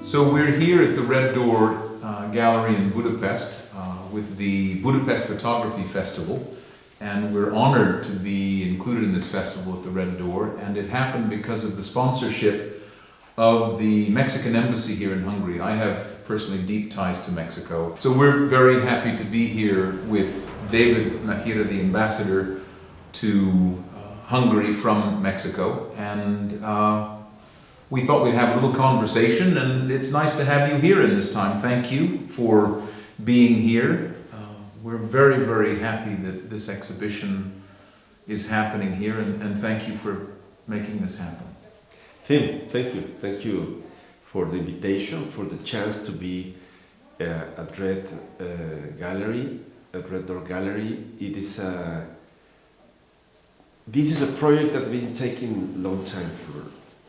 So we're here at the Red Door Gallery in Budapest with the Budapest Photography Festival, and we're honored to be included in this festival at the Red Door, and it happened because of the sponsorship of the Mexican Embassy here in Hungary. I have personally deep ties to Mexico, so we're very happy to be here with David NÁJERA, the ambassador to Hungary from Mexico, and we thought we'd have a little conversation, and it's nice to have you here in this time. Thank you for being here. We're very, very happy that this exhibition is happening here, and thank you for making this happen. Tim, thank you. Thank you for the invitation, for the chance to be at Red Gallery, at Red Door Gallery. This is a project that we've been taking a long time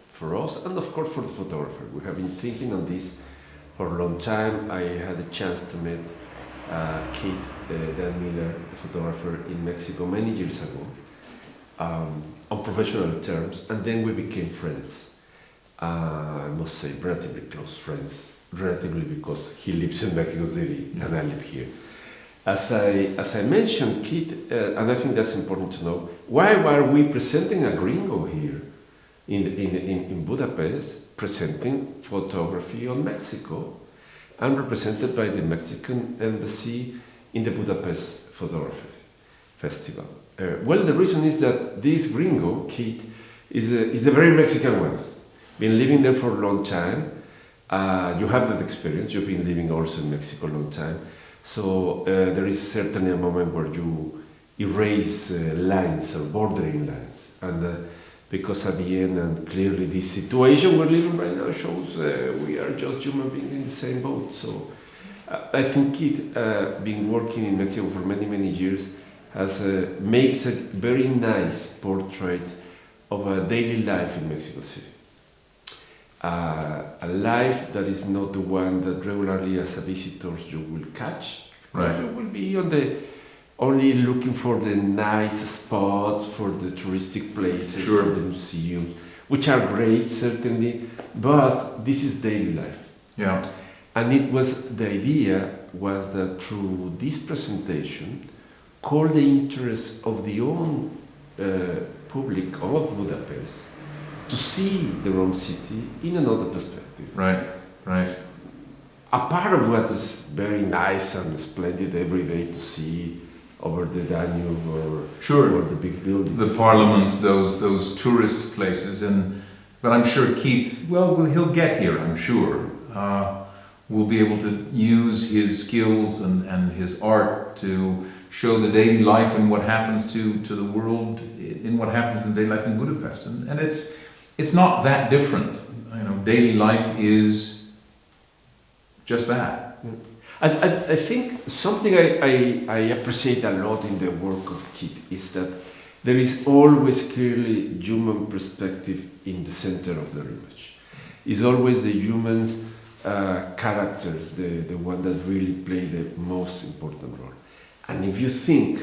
for us, and of course for the photographer. We have been thinking on this for a long time. I had a chance to meet Keith Dannemiller, the photographer, in Mexico many years ago, on professional terms, and then we became friends. I must say relatively close friends, relatively because he lives in Mexico City and I live here. As I mentioned, Keith, and I think that's important to know, why were we presenting a gringo here in Budapest, presenting photography on Mexico, and represented by the Mexican Embassy in the Budapest Photography Festival? Well, the reason is that this gringo, Keith, is a very Mexican one. Been living there for a long time. You have that experience. You've been living also in Mexico a long time. So there is certainly a moment where you erase lines or bordering lines. And because at the end, and clearly this situation we're living right now shows we are just human beings in the same boat. So I think Keith, been working in Mexico for many, many years, makes a very nice portrait of a daily life in Mexico City. A life that is not the one that regularly as a visitor you will catch. Right. You will be only looking for the nice spots, for the touristic places, Sure. for the museums, which are great certainly, but this is daily life. Yeah. And the idea was that through this presentation, call the interest of the own public of Budapest to see their own city in another perspective. Right, right. A part of what is very nice and splendid every day to see over the Danube or the big buildings. The parliaments, those tourist places, but I'm sure Keith, well, he'll get here, I'm sure. Will be able to use his skills and his art to show the daily life and what happens to the world in what happens in daily life in Budapest. And it's not that different. You know, daily life is just that. I think something I appreciate a lot in the work of Keith is that there is always clearly human perspective in the center of the image. It's always the humans characters, the one that really play the most important role. And if you think,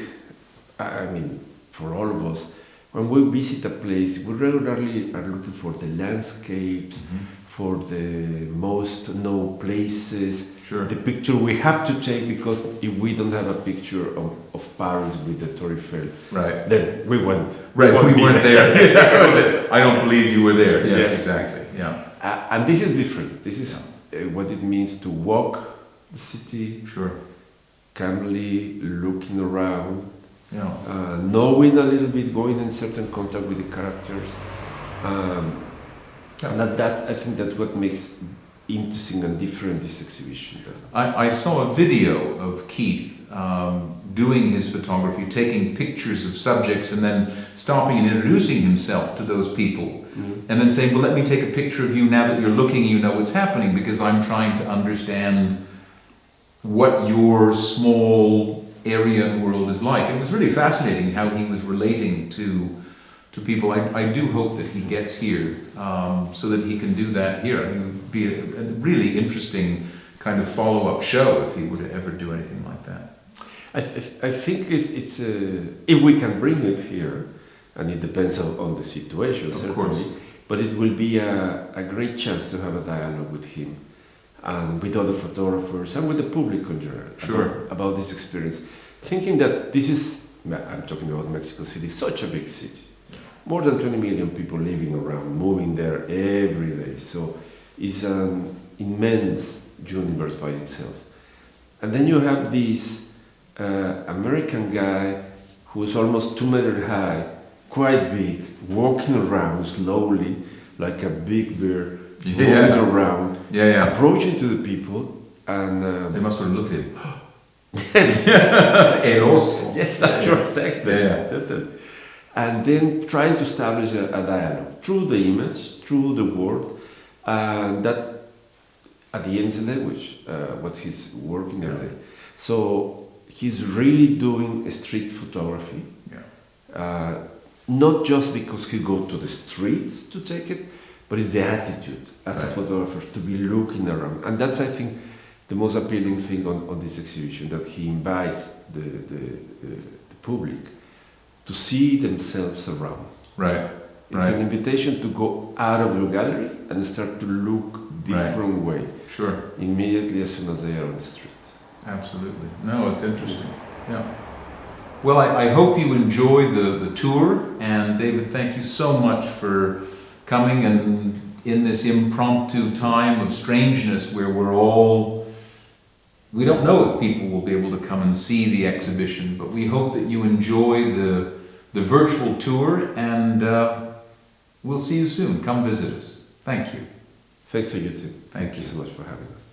I mean, for all of us, when we visit a place, we regularly are looking for the landscapes, for the most known places, Sure. the picture we have to take, because if we don't have a picture of Paris with the Tour Eiffel, Right. then we went. Right, we weren't there. I don't believe you were there. Yes, exactly. Yeah. And this is different. This is what it means to walk the city, Sure. calmly looking around, Yeah. knowing a little bit, going in certain contact with the characters. And I think that's what makes interesting and different this exhibition. I saw a video of Keith doing his photography, taking pictures of subjects and then stopping and introducing himself to those people. And then saying, well, let me take a picture of you now that you're looking, you know what's happening, because I'm trying to understand what your small area and world is like. And it was really fascinating how he was relating to people. I do hope that he gets here so that he can do that here. I think it would be a really interesting kind of follow-up show if he were to ever do anything like that. I think it's if we can bring it here, and it depends on the situation, Of certainly. course. But it will be a great chance to have a dialogue with him and with other photographers and with the public in general Sure. about this experience, thinking that this is, I'm talking about Mexico City, such a big city. More than 20 million people living around, moving there every day. So it's an immense universe by itself. And then you have this American guy who's almost 2 meters high, quite big, walking around slowly, like a big bear, moving around, approaching to the people, and They must sort of look at him. yes, El oso. yes, that's exactly. Yeah. Certainly. And then trying to establish a dialogue through the image, through the word, and that at the end is the language, what he's working on. So he's really doing street photography. Yeah. Not just because he go to the streets to take it, but it's the attitude as a photographer to be looking around. And that's, I think, the most appealing thing on this exhibition, that he invites the public to see themselves around. Right. It's an invitation to go out of your gallery and start to look different way. Sure. Immediately as soon as they are on the street. Absolutely. No, it's interesting. Yeah. Well, I hope you enjoy the tour, and David, thank you so much for coming and in this impromptu time of strangeness where we don't know if people will be able to come and see the exhibition, but we hope that you enjoy the virtual tour, and we'll see you soon. Come visit us. Thank you. Thanks to you too. Thank you so much for having us.